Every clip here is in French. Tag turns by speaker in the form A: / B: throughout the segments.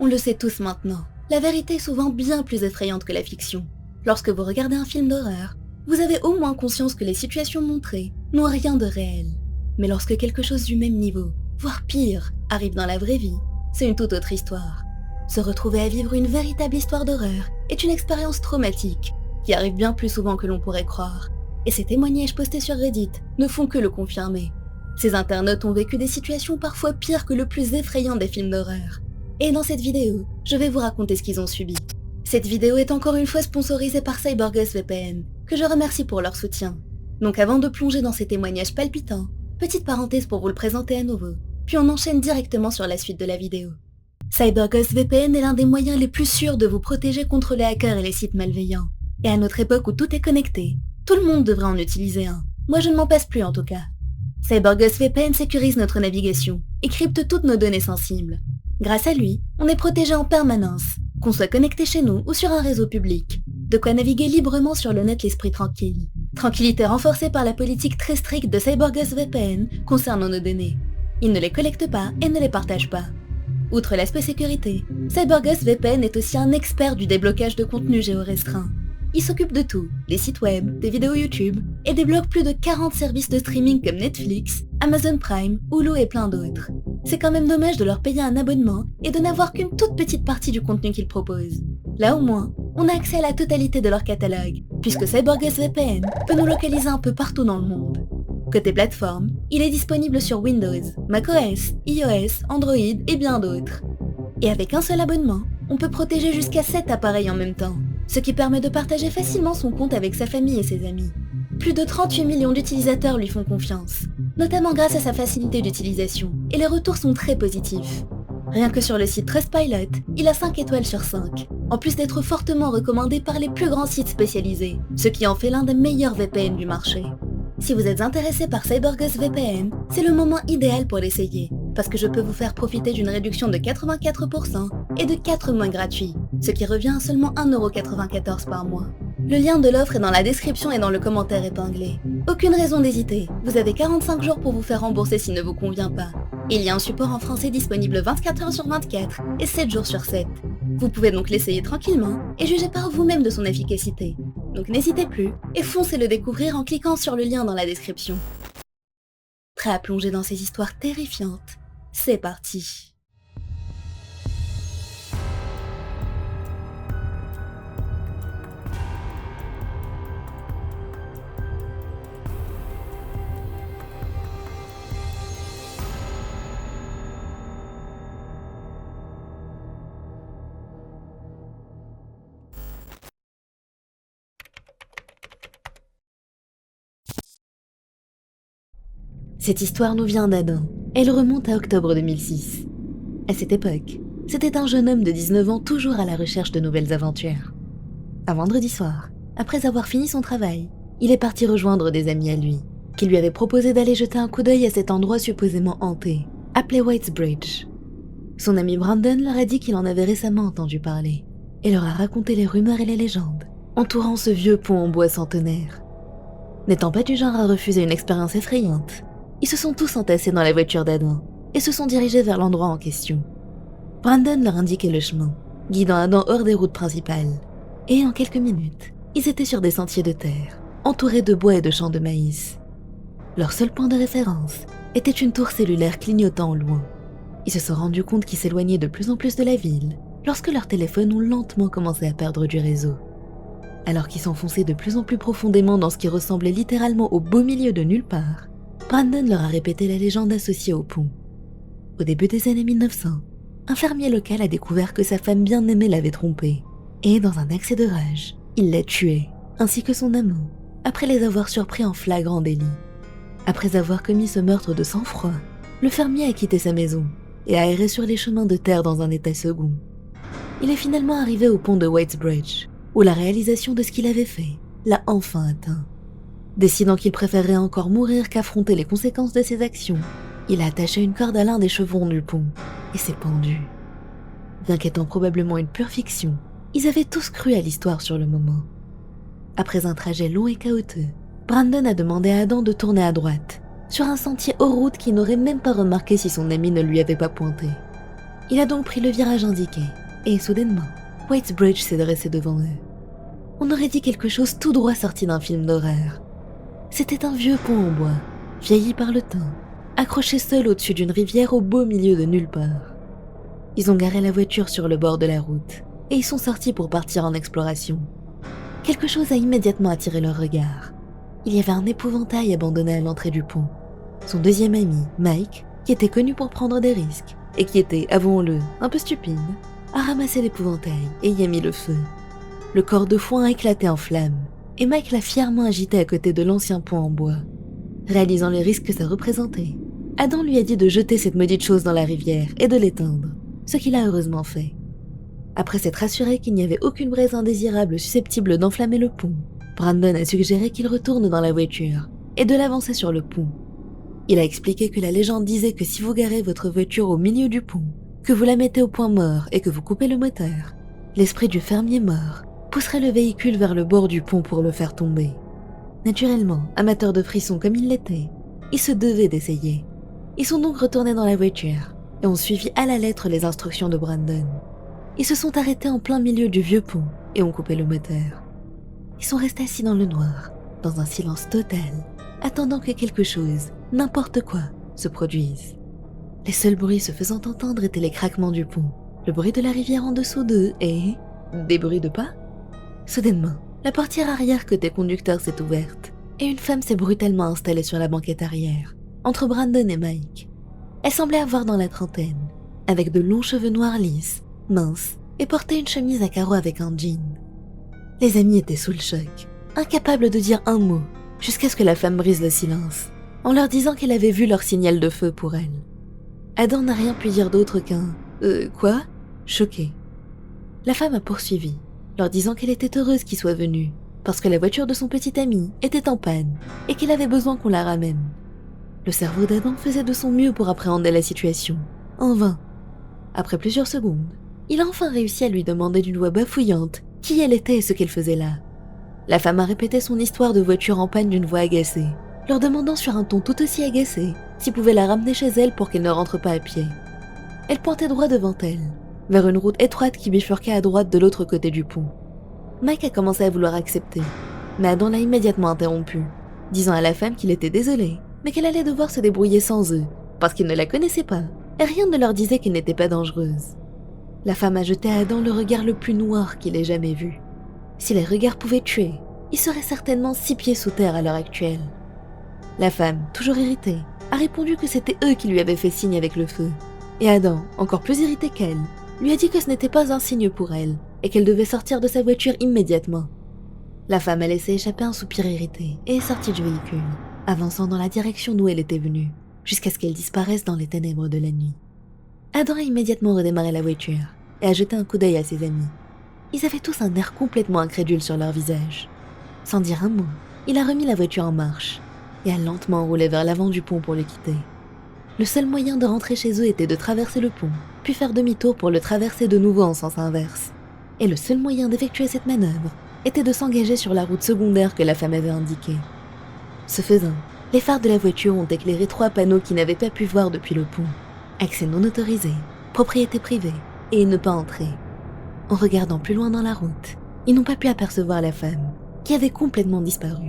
A: On le sait tous maintenant, la vérité est souvent bien plus effrayante que la fiction. Lorsque vous regardez un film d'horreur, vous avez au moins conscience que les situations montrées n'ont rien de réel. Mais lorsque quelque chose du même niveau, voire pire, arrive dans la vraie vie, c'est une toute autre histoire. Se retrouver à vivre une véritable histoire d'horreur est une expérience traumatique qui arrive bien plus souvent que l'on pourrait croire. Et ces témoignages postés sur Reddit ne font que le confirmer. Ces internautes ont vécu des situations parfois pires que le plus effrayant des films d'horreur. Et dans cette vidéo, je vais vous raconter ce qu'ils ont subi. Cette vidéo est encore une fois sponsorisée par CyberGhost VPN, que je remercie pour leur soutien. Donc avant de plonger dans ces témoignages palpitants, petite parenthèse pour vous le présenter à nouveau, puis on enchaîne directement sur la suite de la vidéo. CyberGhost VPN est l'un des moyens les plus sûrs de vous protéger contre les hackers et les sites malveillants. Et à notre époque où tout est connecté, tout le monde devrait en utiliser un. Moi je ne m'en passe plus en tout cas. CyberGhost VPN sécurise notre navigation et crypte toutes nos données sensibles. Grâce à lui, on est protégé en permanence, qu'on soit connecté chez nous ou sur un réseau public. De quoi naviguer librement sur le net l'esprit tranquille. Tranquillité renforcée par la politique très stricte de CyberGhost VPN concernant nos données. Il ne les collecte pas et ne les partage pas. Outre l'aspect sécurité, CyberGhost VPN est aussi un expert du déblocage de contenu géorestreint. Il s'occupe de tout, des sites web, des vidéos YouTube, et débloque plus de 40 services de streaming comme Netflix, Amazon Prime, Hulu et plein d'autres. C'est quand même dommage de leur payer un abonnement et de n'avoir qu'une toute petite partie du contenu qu'ils proposent. Là au moins, on a accès à la totalité de leur catalogue, puisque CyberGhost VPN peut nous localiser un peu partout dans le monde. Côté plateforme, il est disponible sur Windows, macOS, iOS, Android et bien d'autres. Et avec un seul abonnement, on peut protéger jusqu'à 7 appareils en même temps, ce qui permet de partager facilement son compte avec sa famille et ses amis. Plus de 38 millions d'utilisateurs lui font confiance, notamment grâce à sa facilité d'utilisation, et les retours sont très positifs. Rien que sur le site Trustpilot, il a 5 étoiles sur 5, en plus d'être fortement recommandé par les plus grands sites spécialisés, ce qui en fait l'un des meilleurs VPN du marché. Si vous êtes intéressé par CyberGhost VPN, c'est le moment idéal pour l'essayer, parce que je peux vous faire profiter d'une réduction de 84% et de 4 mois gratuits, ce qui revient à seulement 1,94€ par mois. Le lien de l'offre est dans la description et dans le commentaire épinglé. Aucune raison d'hésiter, vous avez 45 jours pour vous faire rembourser s'il ne vous convient pas. Il y a un support en français disponible 24 heures sur 24 et 7 jours sur 7. Vous pouvez donc l'essayer tranquillement et juger par vous-même de son efficacité. Donc n'hésitez plus et foncez le découvrir en cliquant sur le lien dans la description. Prêt à plonger dans ces histoires terrifiantes? C'est parti! Cette histoire nous vient d'Adam. Elle remonte à octobre 2006. À cette époque, c'était un jeune homme de 19 ans toujours à la recherche de nouvelles aventures. Un vendredi soir, après avoir fini son travail, il est parti rejoindre des amis à lui, qui lui avaient proposé d'aller jeter un coup d'œil à cet endroit supposément hanté, appelé White's Bridge. Son ami Brandon leur a dit qu'il en avait récemment entendu parler, et leur a raconté les rumeurs et les légendes entourant ce vieux pont en bois centenaire. N'étant pas du genre à refuser une expérience effrayante, ils se sont tous entassés dans la voiture d'Adam et se sont dirigés vers l'endroit en question. Brandon leur indiquait le chemin, guidant Adam hors des routes principales. Et en quelques minutes, ils étaient sur des sentiers de terre, entourés de bois et de champs de maïs. Leur seul point de référence était une tour cellulaire clignotant au loin. Ils se sont rendus compte qu'ils s'éloignaient de plus en plus de la ville lorsque leurs téléphones ont lentement commencé à perdre du réseau. Alors qu'ils s'enfonçaient de plus en plus profondément dans ce qui ressemblait littéralement au beau milieu de nulle part, Brandon leur a répété la légende associée au pont. Au début des années 1900, un fermier local a découvert que sa femme bien-aimée l'avait trompé. Et dans un accès de rage, il l'a tuée, ainsi que son amant, après les avoir surpris en flagrant délit. Après avoir commis ce meurtre de sang-froid, le fermier a quitté sa maison et a erré sur les chemins de terre dans un état second. Il est finalement arrivé au pont de White's Bridge, où la réalisation de ce qu'il avait fait l'a enfin atteint. Décidant qu'il préférerait encore mourir qu'affronter les conséquences de ses actions, il a attaché une corde à l'un des chevrons du pont et s'est pendu. Bien qu'étant probablement une pure fiction, ils avaient tous cru à l'histoire sur le moment. Après un trajet long et chaotique, Brandon a demandé à Adam de tourner à droite, sur un sentier hors route qu'il n'aurait même pas remarqué si son ami ne lui avait pas pointé. Il a donc pris le virage indiqué, et soudainement, Whitesbridge s'est dressé devant eux. On aurait dit quelque chose tout droit sorti d'un film d'horreur. C'était un vieux pont en bois, vieilli par le temps, accroché seul au-dessus d'une rivière au beau milieu de nulle part. Ils ont garé la voiture sur le bord de la route, et ils sont sortis pour partir en exploration. Quelque chose a immédiatement attiré leur regard. Il y avait un épouvantail abandonné à l'entrée du pont. Son deuxième ami, Mike, qui était connu pour prendre des risques, et qui était, avouons-le, un peu stupide, a ramassé l'épouvantail et y a mis le feu. Le corps de foin a éclaté en flammes, et Mike l'a fièrement agité à côté de l'ancien pont en bois. Réalisant les risques que ça représentait, Adam lui a dit de jeter cette maudite chose dans la rivière et de l'éteindre, ce qu'il a heureusement fait. Après s'être assuré qu'il n'y avait aucune braise indésirable susceptible d'enflammer le pont, Brandon a suggéré qu'il retourne dans la voiture et de l'avancer sur le pont. Il a expliqué que la légende disait que si vous garez votre voiture au milieu du pont, que vous la mettez au point mort et que vous coupez le moteur, l'esprit du fermier mort pousserait le véhicule vers le bord du pont pour le faire tomber. Naturellement, amateurs de frissons comme il l'était, ils se devaient d'essayer. Ils sont donc retournés dans la voiture et ont suivi à la lettre les instructions de Brandon. Ils se sont arrêtés en plein milieu du vieux pont et ont coupé le moteur. Ils sont restés assis dans le noir, dans un silence total, attendant que quelque chose, n'importe quoi, se produise. Les seuls bruits se faisant entendre étaient les craquements du pont, le bruit de la rivière en dessous d'eux et... des bruits de pas. Soudainement, la portière arrière côté conducteur s'est ouverte et une femme s'est brutalement installée sur la banquette arrière, entre Brandon et Mike. Elle semblait avoir dans la trentaine, avec de longs cheveux noirs lisses, minces, et portait une chemise à carreaux avec un jean. Les amis étaient sous le choc, incapables de dire un mot, jusqu'à ce que la femme brise le silence, en leur disant qu'elle avait vu leur signal de feu pour elle. Adam n'a rien pu dire d'autre qu'un « quoi ?» choqué. La femme a poursuivi, leur disant qu'elle était heureuse qu'il soit venu, parce que la voiture de son petit ami était en panne et qu'il avait besoin qu'on la ramène. Le cerveau d'Adam faisait de son mieux pour appréhender la situation, en vain. Après plusieurs secondes, il a enfin réussi à lui demander d'une voix bafouillante qui elle était et ce qu'elle faisait là. La femme a répété son histoire de voiture en panne d'une voix agacée, leur demandant sur un ton tout aussi agacé s'il pouvait la ramener chez elle pour qu'elle ne rentre pas à pied. Elle pointait droit devant elle, vers une route étroite qui bifurquait à droite de l'autre côté du pont. Mike a commencé à vouloir accepter, mais Adam l'a immédiatement interrompu, disant à la femme qu'il était désolé, mais qu'elle allait devoir se débrouiller sans eux, parce qu'ils ne la connaissaient pas, et rien ne leur disait qu'elle n'était pas dangereuse. La femme a jeté à Adam le regard le plus noir qu'il ait jamais vu. Si les regards pouvaient tuer, il serait certainement 6 pieds sous terre à l'heure actuelle. La femme, toujours irritée, a répondu que c'était eux qui lui avaient fait signe avec le feu, et Adam, encore plus irrité qu'elle, lui a dit que ce n'était pas un signe pour elle, et qu'elle devait sortir de sa voiture immédiatement. La femme a laissé échapper un soupir irrité et est sortie du véhicule, avançant dans la direction d'où elle était venue, jusqu'à ce qu'elle disparaisse dans les ténèbres de la nuit. Adam a immédiatement redémarré la voiture et a jeté un coup d'œil à ses amis. Ils avaient tous un air complètement incrédule sur leur visage. Sans dire un mot, il a remis la voiture en marche et a lentement roulé vers l'avant du pont pour le quitter. Le seul moyen de rentrer chez eux était de traverser le pont, puis faire demi-tour pour le traverser de nouveau en sens inverse. Et le seul moyen d'effectuer cette manœuvre était de s'engager sur la route secondaire que la femme avait indiquée. Ce faisant, les phares de la voiture ont éclairé 3 panneaux qu'ils n'avaient pas pu voir depuis le pont. Accès non autorisé, propriété privée et ne pas entrer. En regardant plus loin dans la route, ils n'ont pas pu apercevoir la femme, qui avait complètement disparu.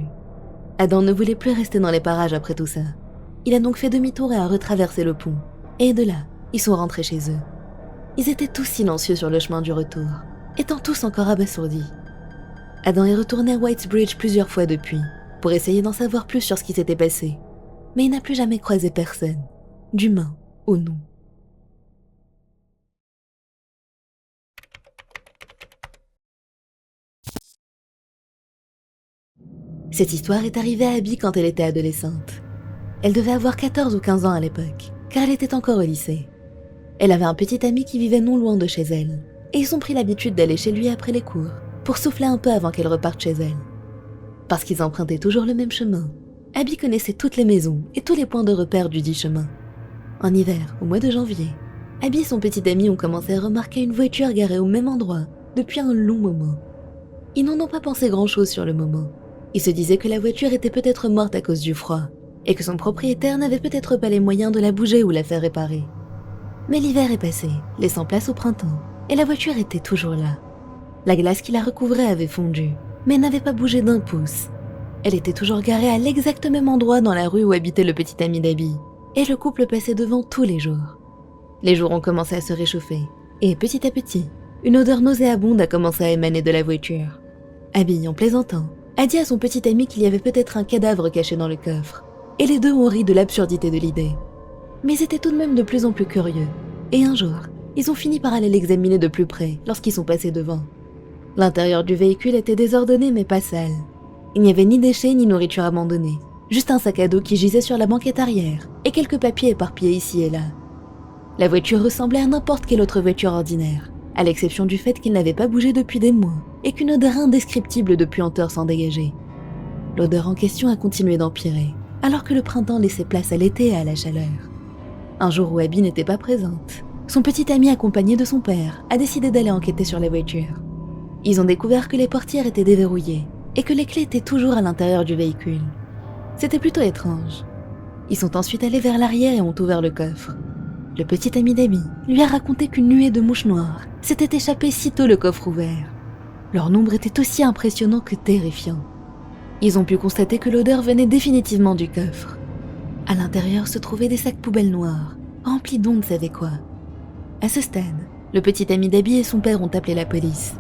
A: Adam ne voulait plus rester dans les parages après tout ça. Il a donc fait demi-tour et a retraversé le pont. Et de là, ils sont rentrés chez eux. Ils étaient tous silencieux sur le chemin du retour, étant tous encore abasourdis. Adam est retourné à Whitesbridge plusieurs fois depuis, pour essayer d'en savoir plus sur ce qui s'était passé. Mais il n'a plus jamais croisé personne, d'humain ou non. Cette histoire est arrivée à Abby quand elle était adolescente. Elle devait avoir 14 ou 15 ans à l'époque, car elle était encore au lycée. Elle avait un petit ami qui vivait non loin de chez elle, et ils ont pris l'habitude d'aller chez lui après les cours, pour souffler un peu avant qu'elle reparte chez elle. Parce qu'ils empruntaient toujours le même chemin, Abby connaissait toutes les maisons et tous les points de repère du dit chemin. En hiver, au mois de janvier, Abby et son petit ami ont commencé à remarquer une voiture garée au même endroit depuis un long moment. Ils n'en ont pas pensé grand-chose sur le moment. Ils se disaient que la voiture était peut-être morte à cause du froid, et que son propriétaire n'avait peut-être pas les moyens de la bouger ou la faire réparer. Mais l'hiver est passé, laissant place au printemps, et la voiture était toujours là. La glace qui la recouvrait avait fondu, mais n'avait pas bougé d'un pouce. Elle était toujours garée à l'exact même endroit dans la rue où habitait le petit ami d'Abby, et le couple passait devant tous les jours. Les jours ont commencé à se réchauffer, et petit à petit, une odeur nauséabonde a commencé à émaner de la voiture. Abby, en plaisantant, a dit à son petit ami qu'il y avait peut-être un cadavre caché dans le coffre, et les deux ont ri de l'absurdité de l'idée. Mais ils étaient tout de même de plus en plus curieux, et un jour, ils ont fini par aller l'examiner de plus près lorsqu'ils sont passés devant. L'intérieur du véhicule était désordonné mais pas sale. Il n'y avait ni déchets ni nourriture abandonnée, juste un sac à dos qui gisait sur la banquette arrière et quelques papiers éparpillés ici et là. La voiture ressemblait à n'importe quelle autre voiture ordinaire, à l'exception du fait qu'il n'avait pas bougé depuis des mois et qu'une odeur indescriptible de puanteur s'en dégageait. L'odeur en question a continué d'empirer, alors que le printemps laissait place à l'été et à la chaleur. Un jour où Abby n'était pas présente, son petit ami accompagné de son père a décidé d'aller enquêter sur la voiture. Ils ont découvert que les portières étaient déverrouillées et que les clés étaient toujours à l'intérieur du véhicule. C'était plutôt étrange. Ils sont ensuite allés vers l'arrière et ont ouvert le coffre. Le petit ami d'Abby lui a raconté qu'une nuée de mouches noires s'était échappée sitôt le coffre ouvert. Leur nombre était aussi impressionnant que terrifiant. Ils ont pu constater que l'odeur venait définitivement du coffre. À l'intérieur se trouvaient des sacs poubelles noirs, remplis d'on ne savait quoi. À ce stade, le petit ami d'Abby et son père ont appelé la police.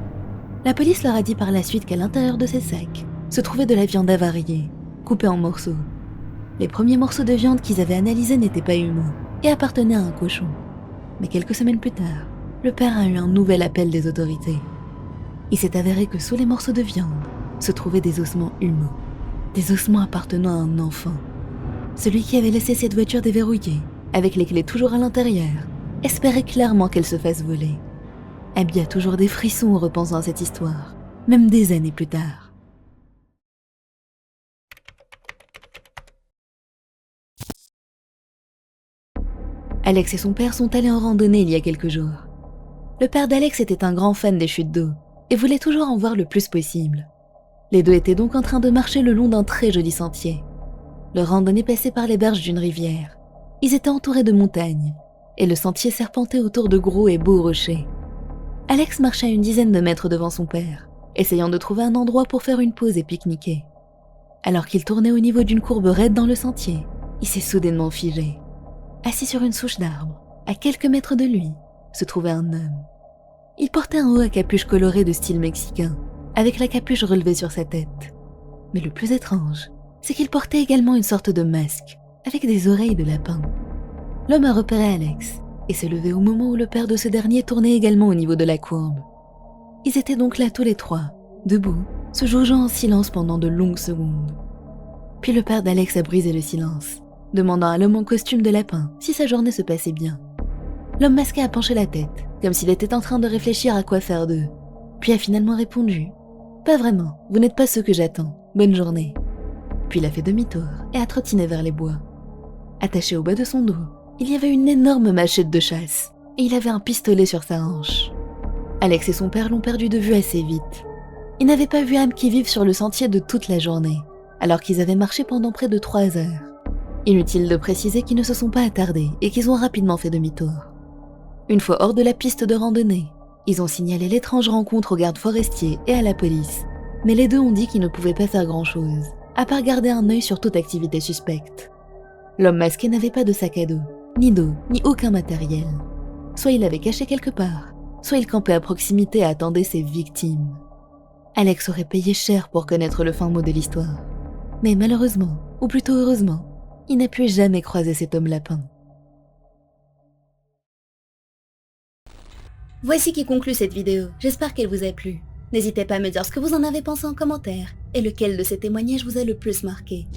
A: La police leur a dit par la suite qu'à l'intérieur de ces sacs se trouvait de la viande avariée, coupée en morceaux. Les premiers morceaux de viande qu'ils avaient analysés n'étaient pas humains et appartenaient à un cochon. Mais quelques semaines plus tard, le père a eu un nouvel appel des autorités. Il s'est avéré que sous les morceaux de viande se trouvaient des ossements humains, des ossements appartenant à un enfant. Celui qui avait laissé cette voiture déverrouillée, avec les clés toujours à l'intérieur, espérait clairement qu'elle se fasse voler. Abby a toujours des frissons en repensant à cette histoire, même des années plus tard. Alex et son père sont allés en randonnée il y a quelques jours. Le père d'Alex était un grand fan des chutes d'eau et voulait toujours en voir le plus possible. Les deux étaient donc en train de marcher le long d'un très joli sentier. Leur randonnée passait par les berges d'une rivière. Ils étaient entourés de montagnes, et le sentier serpentait autour de gros et beaux rochers. Alex marchait à une dizaine de mètres devant son père, essayant de trouver un endroit pour faire une pause et pique-niquer. Alors qu'il tournait au niveau d'une courbe raide dans le sentier, il s'est soudainement figé. Assis sur une souche d'arbre, à quelques mètres de lui, se trouvait un homme. Il portait un haut à capuche coloré de style mexicain, avec la capuche relevée sur sa tête. Mais le plus étrange, c'est qu'il portait également une sorte de masque, avec des oreilles de lapin. L'homme a repéré Alex, et s'est levé au moment où le père de ce dernier tournait également au niveau de la courbe. Ils étaient donc là tous les trois, debout, se jaugeant en silence pendant de longues secondes. Puis le père d'Alex a brisé le silence, demandant à l'homme en costume de lapin si sa journée se passait bien. L'homme masqué a penché la tête, comme s'il était en train de réfléchir à quoi faire d'eux, puis a finalement répondu « Pas vraiment, vous n'êtes pas ceux que j'attends, bonne journée ». Puis il a fait demi-tour et a trottiné vers les bois. Attaché au bas de son dos, il y avait une énorme machette de chasse, et il avait un pistolet sur sa hanche. Alex et son père l'ont perdu de vue assez vite. Ils n'avaient pas vu âme qui vive sur le sentier de toute la journée, alors qu'ils avaient marché pendant près de 3 heures. Inutile de préciser qu'ils ne se sont pas attardés et qu'ils ont rapidement fait demi-tour. Une fois hors de la piste de randonnée, ils ont signalé l'étrange rencontre aux gardes forestiers et à la police, mais les deux ont dit qu'ils ne pouvaient pas faire grand-chose, à part garder un œil sur toute activité suspecte. L'homme masqué n'avait pas de sac à dos, ni d'eau, ni aucun matériel. Soit il l'avait caché quelque part, soit il campait à proximité et attendait ses victimes. Alex aurait payé cher pour connaître le fin mot de l'histoire. Mais malheureusement, ou plutôt heureusement, il n'a pu jamais croiser cet homme lapin. Voici qui conclut cette vidéo, j'espère qu'elle vous a plu. N'hésitez pas à me dire ce que vous en avez pensé en commentaire, et lequel de ces témoignages vous a le plus marqué.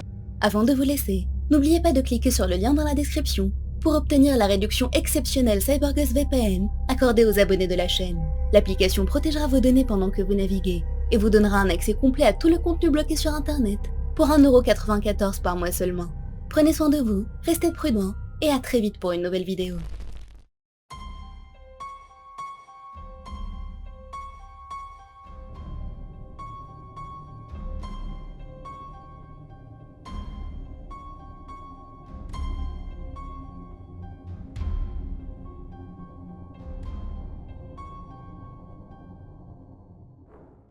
A: Avant de vous laisser, n'oubliez pas de cliquer sur le lien dans la description pour obtenir la réduction exceptionnelle CyberGhost VPN accordée aux abonnés de la chaîne. L'application protégera vos données pendant que vous naviguez, et vous donnera un accès complet à tout le contenu bloqué sur internet, pour 1,94 € par mois seulement. Prenez soin de vous, restez prudents, et à très vite pour une nouvelle vidéo.